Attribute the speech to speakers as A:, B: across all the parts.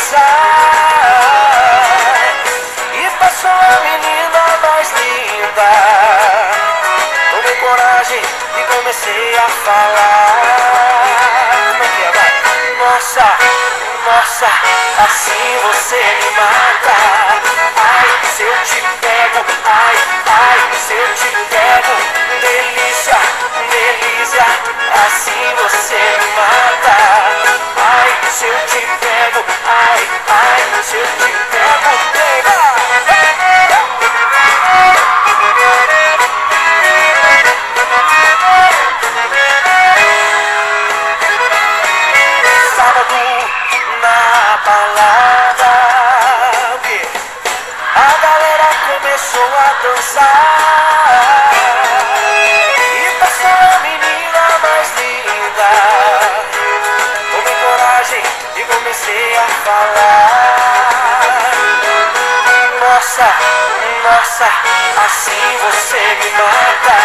A: dançar. E passou a menina mais linda. Tomei coragem e comecei a falar. Como é que é, vai? Nossa, nossa, assim você me mata. Ai, se eu te pego, ai, ai, se eu te pego. Delícia, delícia, assim você me mata. Ai, se eu te pego, ai, ai, se eu te pego. Sábado na balada, a galera começou a dançar. E passou a menina mais linda. Tomei coragem e comecei a falar. Nossa, nossa, assim você me mata.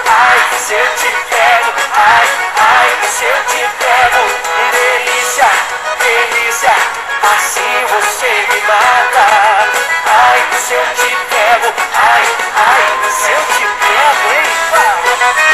A: Ai, se eu te pego, ai, ai, se eu te pego. Delícia, delícia, assim você me mata. Ai, se eu te pego, ai, ai, se eu te pego, hein?